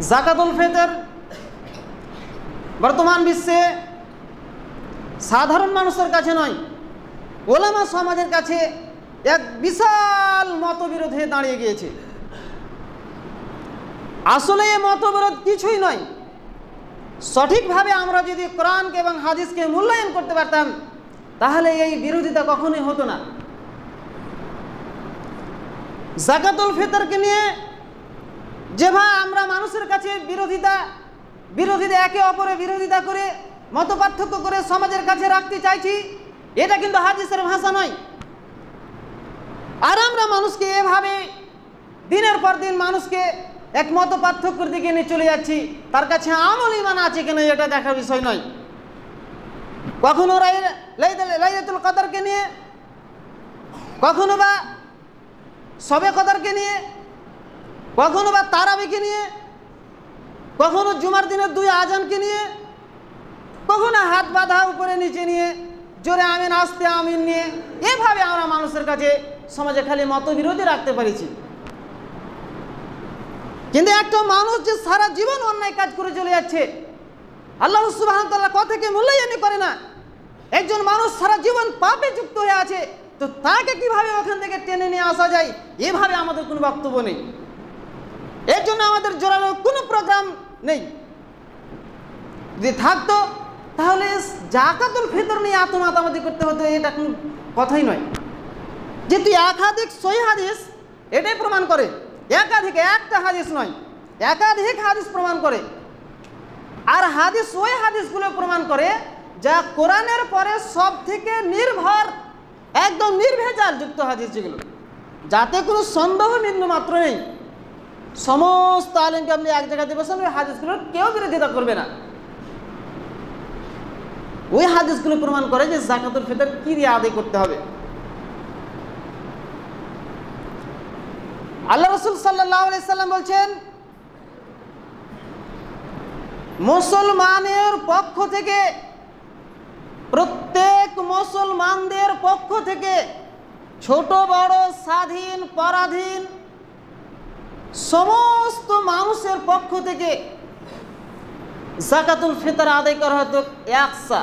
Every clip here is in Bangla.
জাকাতুল ফিতর বর্তমান বিশ্বে সাধারণ মানুষের কাছে নয়, ওলামা সমাজের কাছে এক বিশাল মতবিরোধ হয়ে দাঁড়িয়ে গিয়েছে। আসলে এই মতবিরোধ কিছুই নয়। সঠিকভাবে আমরা যদি কোরআনকে এবং হাদিসকে মূল্যায়ন করতে পারতাম তাহলে এই বিরোধিতা কখনোই হতো না। জাকাতুল ফিতরকে নিয়ে যেভাবে আমরা মানুষের কাছে বিরোধিতা একে অপরের বিরোধিতা করে মত পার্থক্য করে সমাজের কাছে রাখতে চাইছি, এটা কিন্তু হাদিসের ভাষা নয়। আর আমরা মানুষকে এভাবে দিনের পর দিন মানুষকে এক মত পার্থক্যের দিকে নিয়ে চলে যাচ্ছি, তার কাছে আমল ঈমান আছে কিনা এটা দেখার বিষয় নয়। কখনো লাইলাতুল কদরকে নিয়ে, কখনো বা শবে কদরকে নিয়ে, কখনো বা তারাবিকে নিয়ে, কখনো জুমার দিনের 2 আজানকে নিয়ে, কখনো হাত বাঁধা উপরে নিচে নিয়ে, জোরে আমিন আস্তে আমিন নিয়ে, এভাবে আমরা মানুষের কাছে সমাজে খালি মতবিরোধী রাখতে পারিছি। কিন্তু একটা মানুষ যে সারা জীবন অন্যায় কাজ করে চলে যাচ্ছে, আল্লাহ সুবহানাহু ওয়া তাআলা কথাকে মূল্যায়ন করে না, একজন মানুষ সারা জীবন পাপে যুক্ত হয়ে আছে, তো তাকে কিভাবে ওখান থেকে টেনে নিয়ে আসা যায় এভাবে আমাদের কোনো বক্তব্য নেই। এর জন্য আমাদের জোরালো কোনো প্রোগ্রাম নেই। যদি থাকতো তাহলে জাকাতুল ফিতর নিয়ে এত মাতামাতি করতে হতো, এটা কোনো কথাই নয়। যেহেতু একাধিক সহিহ হাদিস এটাই প্রমাণ করে, একটা হাদিস নয়, একাধিক হাদিস প্রমাণ করে। আর হাদিস ওই হাদিসগুলো প্রমাণ করে যা কোরআনের পরে সব থেকে নির্ভর, একদম নির্ভেজাল যুক্ত হাদিস, যেগুলো যাতে কোনো সন্দেহ বিন্দু মাত্র নেই। সমস্ত আলেমকে আপনি এক জায়গাতে বসেন, ওই হাদিসগুলোর কেউ বিরোধিতা করবে না। ওই হাদিসগুলো প্রমাণ করে যে জাকাতুল ফিতর কি দিয়ে আদায় করতে হবে। আল্লাহ রাসূল সাল্লাল্লাহু আলাইহি সাল্লাম বলছেন, মুসলমানের পক্ষ থেকে, প্রত্যেক মুসলমানদের পক্ষ থেকে, ছোট বড় স্বাধীন পরাধীন সমস্ত মানুষের পক্ষ থেকে জাকাতুল ফিতর আদায় করা হতো একসা।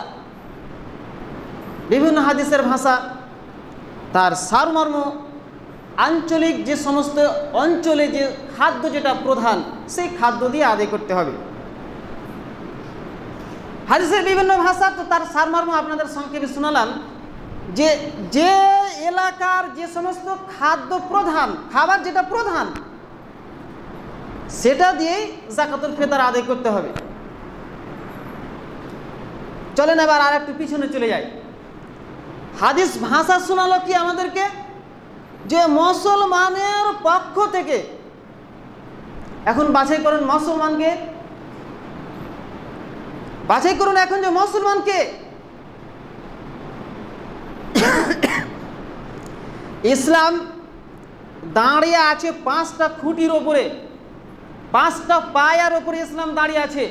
বিভিন্ন হাদিসের ভাষা, তার সারমর্ম, আঞ্চলিক যে সমস্ত অঞ্চলে যে খাদ্য যেটা প্রধান, সেই খাদ্য দিয়ে আদায় করতে হবে। হাদিসের বিভিন্ন ভাষা, তো তার সারমর্ম আপনাদের সংক্ষেপে শোনালাম। যে এলাকার যে সমস্ত খাদ্য প্রধান, খাবার যেটা প্রধান, সেটা দিয়েই জাকাতুল ফিতর আদায় করতে হবে। চলেন এবার আর একটু পিছনে চলে যাই। হাদিস ভাষা শোনালো কি আমাদেরকে, যে মুসলমানের পক্ষ থেকে। এখন বাছাই করুন মুসলমানকে, বাছাই করুন এখন যে মুসলমানকে। ইসলাম দাঁড়িয়ে আছে 5টা খুঁটির ওপরে, 5টা পায়ার ওপরে ইসলাম দাঁড়িয়ে আছে।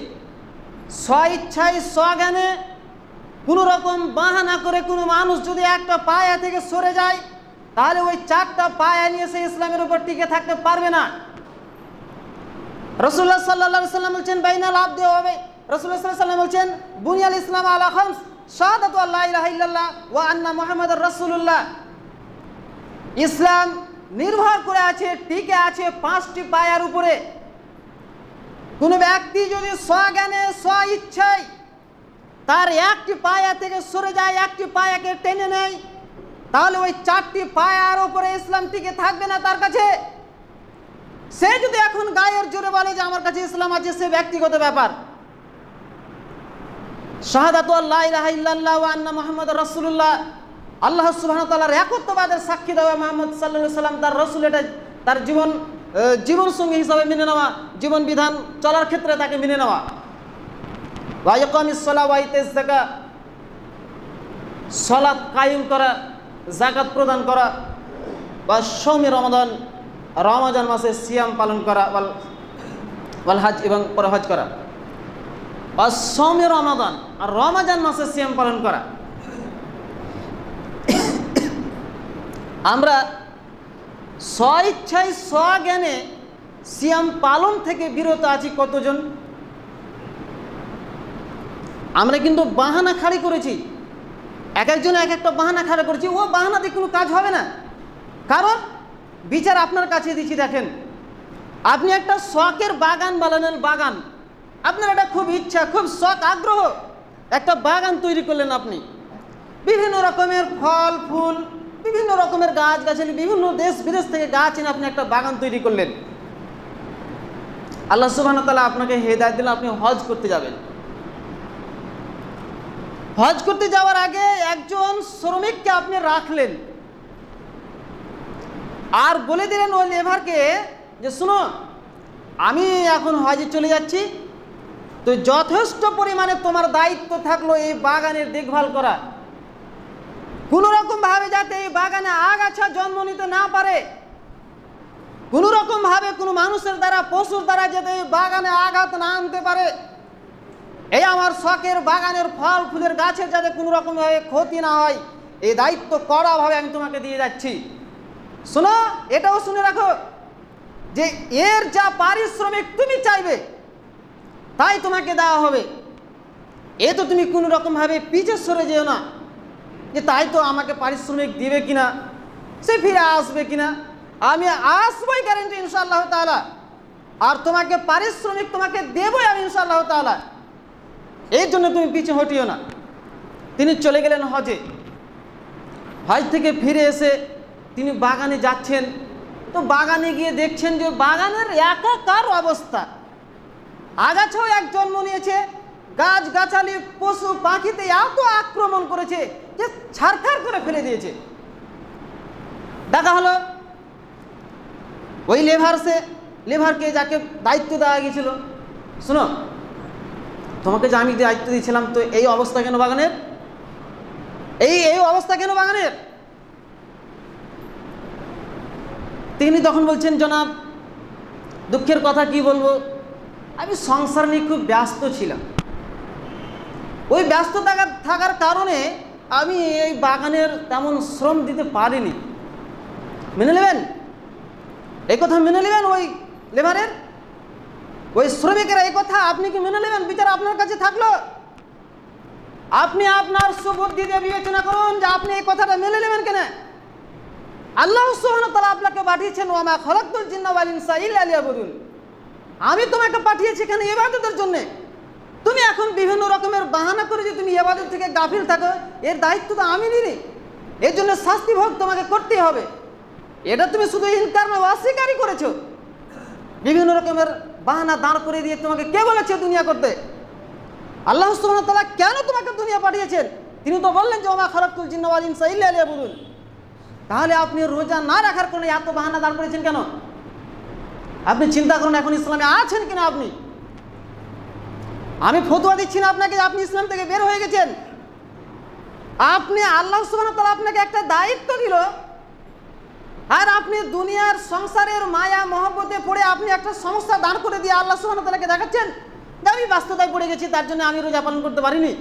স্বইচ্ছায় স্বজ্ঞানে কোনো রকম বাহানা করে কোনো মানুষ যদি একটা পায়া থেকে সরে যায়, তাহলে ওই 4টা পায়া নিয়ে সে ইসলামের উপর টিকে থাকতে পারবে না। রাসূলুল্লাহ সাল্লাল্লাহু আলাইহি ওয়াসাল্লাম বলছেন, বাইনাল আবদি ওয়া রাসূলুল্লাহ সাল্লাল্লাহু আলাইহি ওয়াসাল্লাম বলছেন, বুনিয়াল ইসলাম আলা খামস, শাহাদাতু আল্লা ইলাহা ইল্লাল্লাহ ওয়া আন্না মুহাম্মাদুর রাসূলুল্লাহ। ইসলাম নির্ভর করে আছে, টিকে আছে 5টি পায়ার উপরে। কোনো ব্যক্তি যদি স্বজ্ঞানে স্বইচ্ছায় তার একটি পায়া থেকে সরে যায়, একটি পায়াকে টেনে নেয়, তাহলে ওই 4টি পায়ার উপরে ইসলাম টিকে থাকবে না তার কাছে। সে যদি এখন গায়ের জোরে বলে যে আমার কাছে ইসলাম আছে, সে ব্যক্তিগত ব্যাপার। শাহাদাতু আল্লা ইলাহা ইল্লাল্লাহ ওয়া আন্না মুহাম্মাদুর রাসূলুল্লাহ, আল্লাহ সুবহানাহু ওয়া তাআলার একত্ববাদের সাক্ষী দেওয়া, মুহাম্মদ সাল্লাল্লাহু আলাইহি ওয়াসাল্লাম তার রাসূল, এটা তার জীবন সঙ্গী হিসাবে মেনে নেওয়া, জীবন বিধান চলার ক্ষেত্রে তাকে মেনে নেওয়া। ওয়া ইকামিস সালাহ ওয়া ইতাইজ যাকাত, সালাত কায়েম করা, যাকাত প্রদান করা, বা সৌমি রমাদান, রমজান মাসে সিয়াম পালন করা, ওয়াল হজ, এবং পরে হজ করা, বা সৌমি রমাদান আর রমজান মাসে সিয়াম পালন করা। আমরা স্বইচ্ছায় স্বজ্ঞানে সিয়াম পালন থেকে বিরত আছি কতজন? আমরা কিন্তু বাহানা খাড়ি করেছি, এক একজন এক একটা বাহানা খাড়ি করেছি। ও বাহানাতে কোনো কাজ হবে না। কারণ বিচার আপনার কাছে দিচ্ছি। দেখেন, আপনি একটা শখের বাগান বানালেন, বাগান আপনার একটা খুব ইচ্ছা, খুব শখ, আগ্রহ, একটা বাগান তৈরি করলেন। আপনি বিভিন্ন রকমের ফল ফুল, বিভিন্ন রকমের গাছ গাছালি, বিভিন্ন দেশ বিদেশ থেকে গাছ এনে আপনি একটা বাগান তৈরি করলেন। আল্লাহ সুবহানাহু ওয়া তাআলা আপনাকে হেদায়েত দিলেন, আপনি হজ করতে যাবেন। হজ করতে যাওয়ার আগে একজন শ্রমিককে আপনি রাখলেন আর বলে দিলেন ওই লেবারকে যে শুনো, আমি এখন হজে চলে যাচ্ছি, তো যথেষ্ট পরিমাণে তোমার দায়িত্ব থাকলো এই বাগানের দেখভাল করা। কোনো রকমভাবে যাতে এই বাগানে আগাছা জন্ম নিতে না পারে, কোনো রকমভাবে কোনো মানুষের দ্বারা, পশুর দ্বারা যাতে এই বাগানে আঘাত না আনতে পারে, এই আমার শখের বাগানের ফল ফুলের গাছের যাতে কোনো রকমভাবে ক্ষতি না হয়, এই দায়িত্ব কড়াভাবে আমি তোমাকে দিয়ে যাচ্ছি। শোনো, এটাও শুনে রাখো যে এর যা পারিশ্রমিক তুমি চাইবে তাই তোমাকে দেওয়া হবে। এ তো তুমি কোনো রকমভাবে পিছে সরে যেও না যে তাই তো আমাকে পারিশ্রমিক দিবে কিনা, সে ফিরে আসবে কিনা। আমি আসবই গ্যারেন্টি ইনশাআল্লাহ তাআলা, আর তোমাকে পারিশ্রমিক তোমাকে দেবই আমি ইনশাআল্লাহ তাআলা। এই জন্য তুমি পিছে হটিও না। তিনি চলে গেলেন হজে। হজ থেকে ফিরে এসে তিনি বাগানে যাচ্ছেন। তো বাগানে গিয়ে দেখছেন যে বাগানের একাকার অবস্থা, আগাছাও এক জন্ম নিয়েছে, গাছ গাছালি পশু পাখিতে এত আক্রমণ করেছে যে ছারখার করে ফেলে দিয়েছে। দেখা হলো ওই লেভারকে যাকে দায়িত্ব দেওয়া গিয়েছিল, শোনো তোমাকে যে আমি দায়িত্ব দিয়েছিলাম, তো এই অবস্থা কেন বাগানের, এই অবস্থা কেন বাগানের? তিনি তখন বলছেন, জনাব দুঃখের কথা কি বলবো, আমি সংসার নিয়ে খুব ব্যস্ত ছিলাম। ওই ব্যস্ত থাকার কারণে আমি এই বাগানের তেমন শ্রম দিতে পারিনি। মেনে নেবেন এই কথা? মেনে নেবেন ওই লেবারের, ওই শ্রমিকেরা এই কথা আপনি কি মেনে নেবেন? বিচার আপনার কাছে থাকলো, আপনি আপনার সুবুদ্ধি দিয়ে বিবেচনা করুন যে আপনি এই কথাটা মেনে নেবেন কেন। আল্লাহ সুবহানাহু ওয়া তাআলা আপনাকে পাঠিয়েছেন, ওয়া মা খালাকতুল জিন্না ওয়াল ইনসা ইল্লা লিয়াবুদুন। আমি তোমাকে পাঠিয়েছি এখানে ইবাদতের জন্য। তুমি এখন বিভিন্ন রকমের বাহানা করে যে তুমি ইবাদত থেকে গাফিল থাকো, এর দায়িত্ব তো আমি নিই। এর জন্য শাস্তি ভোগ তোমাকে করতেই হবে। এটা তুমি শুধু ইনকার না, অস্বীকারই করেছো। বিভিন্ন রকমের বাহানা দাঁড় করে দিয়ে তোমাকে কে বলেছে দুনিয়া করতে? আল্লাহ সুবহানাহু ওয়া তাআলা কেন তোমাকে দুনিয়া পাঠিয়েছেন? তিনি তো বললেন যে ওয়া মা খালাকতুল জিন্না ওয়াল ইনসা ইল্লা লিয়াবুদুন। তাহলে আপনি রোজা না রাখার কারণে এত বাহানা দাঁড় করেছেন কেন? আপনি চিন্তা করুন এখন ইসলামে আছেন কিনা আপনি। আমি ফতোয়া দিচ্ছি না আপনাকে আপনি ইসলাম থেকে বের হয়ে গেছেন। আপনি আল্লাহ সুবহানাহু ওয়া তাআলা আপনাকে একটা দায়িত্ব দিল, আর আপনি দুনিয়ার সংসারের মায়া মহব্বতে পড়ে আপনি একটা সমস্যা দাঁড় করে দিয়ে আল্লাহ সুবহানাহু ওয়া তাআলাকে দেখাচ্ছেন যে আমি ব্যস্ততায় পড়ে গেছি, তার জন্য আমি রোজা পালন করতে পারিনি।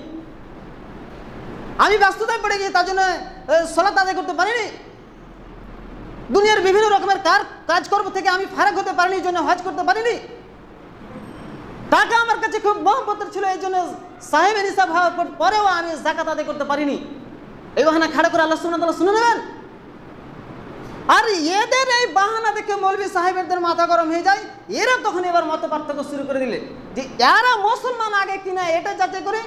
আমি ব্যস্ততায় পড়ে গেছি, তার জন্য সালাত আদায় করতে পারিনি। দুনিয়ার বিভিন্ন রকমের কাজকর্ম থেকে আমি ফারাক হতে পারিনি, এই জন্য হজ করতে পারিনি। টাকা আমার কাছে খুব মহব্বতের ছিল, এই জন্য সাহেবের হিসাব হওয়ার পরেও আমি যাকাত আদায় করতে পারিনি। এই বাহানা খাড়া করে আল্লাহ সুবহানাহু ওয়া তাআলা শুনে নেবেন। আর এদের এই বাহানা দেখে মৌলভী সাহেবদের মাথা গরম হয়ে যায়। এরা তখন এবার মত পার্থক্য শুরু করে দিলে যে এরা মুসলমান আগে কিনা এটা যাচাই করে।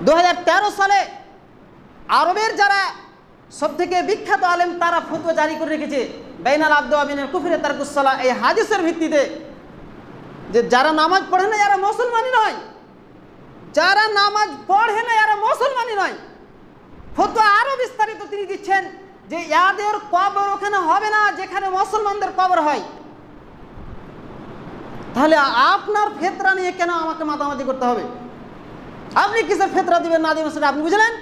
2013 সালে আরবের যারা সব থেকে বিখ্যাত আলেম তারা ফতোয়া জারি করে রেখেছে, বাইনাল আবদ ওয়া মিনাল কুফরি তারকুস সালাহ, এই হাদিসের ভিত্তিতে যে যারা নামাজ পড়ে না এরা মুসলমানই নয়, যারা নামাজ পড়ে না এরা মুসলমানই নয়। ফতোয়া আরো বিস্তারিত তিনি দিচ্ছেন যে এদের কবর ওখানে হবে না যেখানে মুসলমানদের কবর হয়। তাহলে আপনার ফেতরা নিয়ে কেন আমাকে মাতামাতি করতে হবে? আপনি কিসের ফেতরা দিবেন না দিবেন সেটা আপনি বুঝলেন।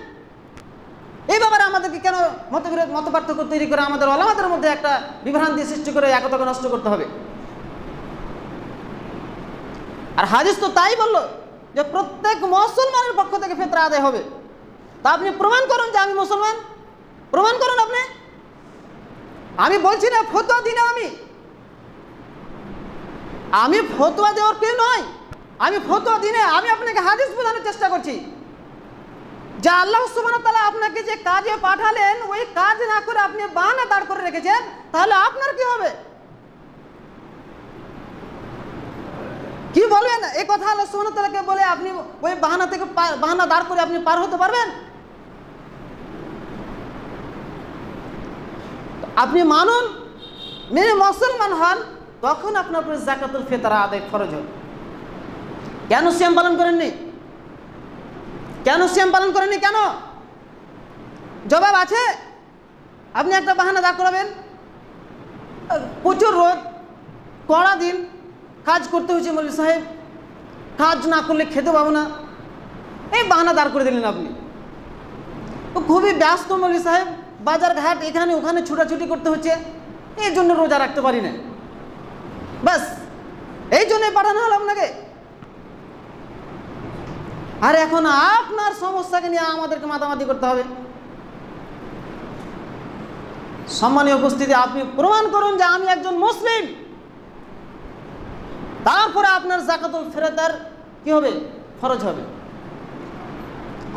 এই ব্যাপারে আমাদেরকে কেন মত পার্থক্য তৈরি করে আমাদের ওলামাদের মধ্যে একটা বিভ্রান্তি সৃষ্টি করে একতাকে নষ্ট করতে হবে? আর হাদিস তো তাই বললো যে প্রত্যেক মুসলমানের পক্ষ থেকে ফেতরা আদায় হবে। তা আপনি প্রমাণ করুন যে আমি মুসলমান, প্রমাণ করুন আপনি। আমি বলছি না ফতোয়া দিই না আমি, আমি ফতোয়া দেওয়ার কেউ নয়, আমি ফতোয়া দিনে আমি আপনাকে হাদিস বোঝানোর চেষ্টা করছি যে আল্লাহ সুবহানাহু ওয়া তাআলা আপনাকে যে কাজে পাঠালেন ওই কাজ না করে আপনি বাহানা দাঁড় করে রেখেছেন, তাহলে আপনার কি হবে? কি বলবেন? এই কথা আল্লাহ সুবহানাহু ওয়া তাআলাকে বলে আপনি ওই বাহানা থেকে বাহানা দাঁড় করে আপনি পার হতে পারবেন? আপনি মানুন, মেনে মুসলমান হন, তখন আপনার উপরে যাকাতুল ফিতর আদায় ফরজ হবে। কেন সিয়াম পালন করেননি? কেন সিয়াম পালন করেননি? কেন? জবাব আছে। আপনি একটা বাহানা দাঁড় করাবেন, প্রচুর রোদ, কড়া দিন, কাজ করতে হচ্ছে মৌলভী সাহেব, কাজ না করলে খেতে পাবো না, এই বাহানা দাঁড় করে দিলেন আপনি। খুবই ব্যস্ত মৌলভী সাহেব, বাজার ঘাট এখানে ওখানে ছুটাছুটি করতে হচ্ছে, এই জন্য রোজা রাখতে পারি না, বাস এই জন্যই পাঠানো হলো আপনাকে। আর এখন আপনার সমস্যাকে নিয়ে আমাদেরকে মাতামাতি করতে হবে। সম্মানীয় উপস্থিতি, আপনি প্রমাণ করুন যে আমি একজন মুসলিম, তারপরে আপনার যাকাতুল ফিতর কি হবে? ফরজ হবে।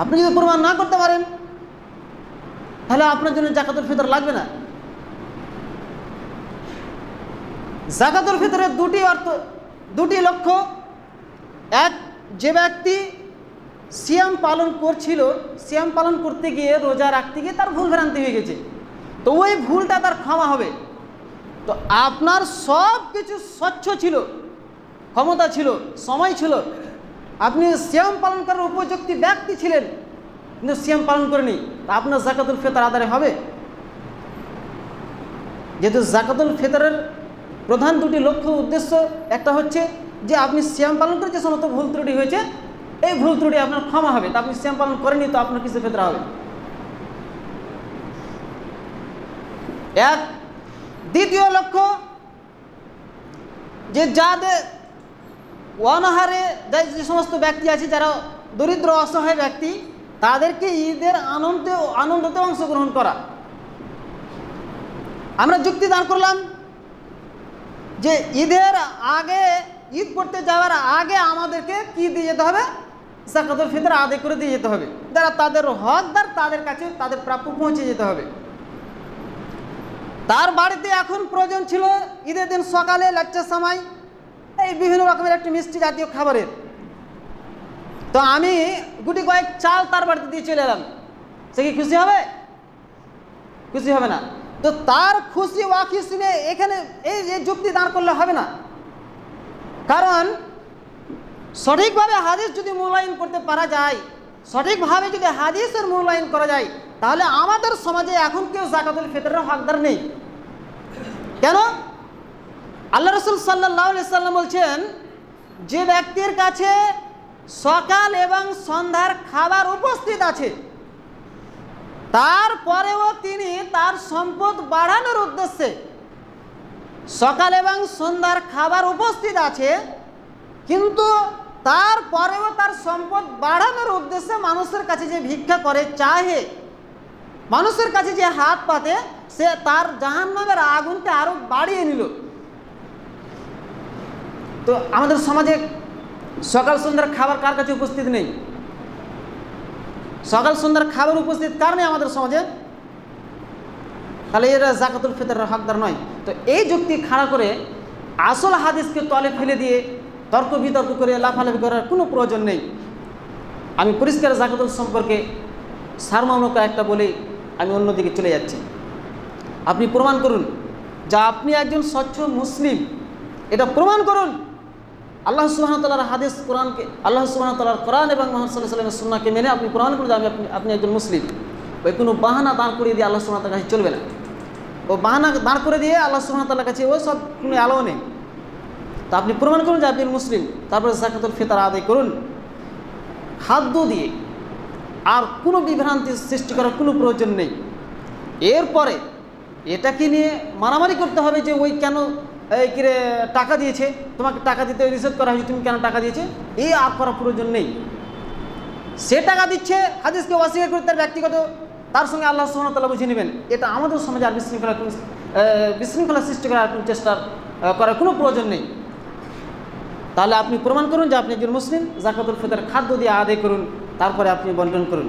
আপনি যদি প্রমাণ না করতে পারেন তাহলে আপনার জন্য যাকাতুল ফিতর লাগবে না। যাকাতুল ফিতরের দুটি অর্থ, দুটি লক্ষ্য। এক, যে ব্যক্তি সিয়াম পালন করছিল, সিয়াম পালন করতে গিয়ে রোজা রাখতে গিয়ে তার ভুল ভ্রান্তি হয়ে গেছে, তো ওই ভুলটা তার ক্ষমা হবে। তো আপনার সব কিছু স্বচ্ছ ছিল, ক্ষমতা ছিল, সময় ছিল, আপনি সিয়াম পালন করার উপযুক্ত ব্যক্তি ছিলেন, কিন্তু সিয়াম পালন করেনি, আপনার যাকাতুল ফিতর আদায় হবে? যেহেতু যাকাতুল ফিতরের প্রধান দুটি লক্ষ্য উদ্দেশ্য, একটা হচ্ছে যে আপনি সিয়াম পালন করে যে সমস্ত ভুল ত্রুটি হয়েছে এই ভুল ত্রুটি আপনার ক্ষমা হবে, তা আপনি সিয়াম পালন করেনি তো আপনার কিছু ফিতরা হবে। এক। দ্বিতীয় লক্ষ্য, যে যাদের অনাহারে যে সমস্ত ব্যক্তি আছে, যারা দরিদ্র অসহায় ব্যক্তি, তাদেরকে ঈদের আনন্দতে অংশগ্রহণ করা। আমরা যুক্তি দান করলাম যে ঈদের আগে, ঈদ করতে যাওয়ার আগে আমাদেরকে কি দিয়ে যেতে হবে? যাকাতুল ফিতর আদায় করে দিয়ে যেতে হবে। যারা তাদের হকদার তাদের কাছে তাদের প্রাপ্য পৌঁছে যেতে হবে। তার বাড়িতে এখন প্রয়োজন ছিল ঈদের দিন সকালে লাচ্চার সময় এই বিভিন্ন রকমের একটি মিষ্টি জাতীয় খাবারের, তো আমি গুটি কয়েক চাল তার বাড়িতে দিয়ে চলে এলাম, সে কি খুশি হবে? খুশি হবে না। তো তার খুশি ওয়াকিস নিয়ে এখানে এই যে যুক্তি দাঁড় করলে হবে না, কারণ সঠিকভাবে হাদিস যদি মূল্যায়ন করতে পারা যায়, সঠিকভাবে যদি হাদিসের মূল্যায়ন করা যায়, তাহলে আমাদের সমাজে এখন কেউ যাকাতুল ফিতরের হকদার নেই। কেন? আল্লাহ রাসূল সাল্লাল্লাহু আলাইহি সাল্লাম বলছেন, যে ব্যক্তির কাছে সকাল এবং সন্ধ্যার খাবার উপস্থিত আছে, তারপরেও তিনি তার সম্পদ বাড়ানোর উদ্দেশ্যে, সকাল এবং সন্ধ্যার খাবার উপস্থিত আছে কিন্তু তারপরেও তার সম্পদ বাড়ানোর উদ্দেশ্যে মানুষের কাছে যে ভিক্ষা করে, চাহে, মানুষের কাছে যে হাত পাতে, সে তার জাহান্নামের আগুনকে আরো বাড়িয়ে নিল। তো আমাদের সমাজে সকাল সন্ধ্যার খাবার কার কাছে উপস্থিত নেই? সকাল সন্ধ্যার খাবার উপস্থিত কার নেই আমাদের সমাজে? তাহলে এরা যাকাতুল ফিতরের হকদার নয়। তো এই যুক্তি খাড়া করে আসল হাদিসকে তলে ফেলে দিয়ে তর্ক বিতর্ক করে লাফালাফি করার কোনো প্রয়োজন নেই। আমি পরিষ্কার যাকাতুল সম্পর্কে সারমর্ম একটা বলে আমি অন্যদিকে চলে যাচ্ছি। আপনি প্রমাণ করুন যে আপনি একজন স্বচ্ছ মুসলিম, এটা প্রমাণ করুন। আল্লাহ সুবহানাহু ওয়া তাআলার হাদিস, কোরআনকে, আল্লাহ সুবহানাহু ওয়া তাআলার কোরআন এবং মুহাম্মদ সাল্লাল্লাহু আলাইহি ওয়াসাল্লামের সুন্নাহকে মেনে আপনি প্রমাণ করুন যে আপনি একজন মুসলিম। ওই কোনো বাহানা দাঁড় করিয়ে দিয়ে আল্লাহ সুবহানাহু ওয়া তাআলার কাছে চলবে না। ও বাহানা দাঁড় করে দিয়ে আল্লাহ সুবহানাহু ওয়া তাআলার কাছে ওই সব কোনো আলো নেই। তা আপনি প্রমাণ করুন যে আপনি মুসলিম, তারপরে যাকাতুল ফিতর আদায় করুন। খাদ্য দিয়ে আর কোনো বিভ্রান্তি সৃষ্টি করার কোনো প্রয়োজন নেই। এরপরে এটাকে নিয়ে মারামারি করতে হবে যে ওই কেন এই কিরে টাকা দিয়েছে, তোমাকে টাকা দিতে নিষেধ করা হয়েছে, তুমি কেন টাকা দিয়েছে, এই আর করার প্রয়োজন নেই। সে টাকা দিচ্ছে, হাদিসকে অস্বীকার করে তার ব্যক্তিগত, তার সঙ্গে আল্লাহ সুবহানাহু ওয়া তাআলা বুঝে নেবেন। এটা আমাদের সমাজে আর বিশৃঙ্খলা সৃষ্টি করার কোনো চেষ্টা করার কোনো প্রয়োজন নেই। তাহলে আপনি প্রমাণ করুন যে আপনি একজন মুসলিম। যাকাতুল ফিতর খাদ্য দিয়ে আদায় করুন, তারপরে আপনি বন্টন করুন।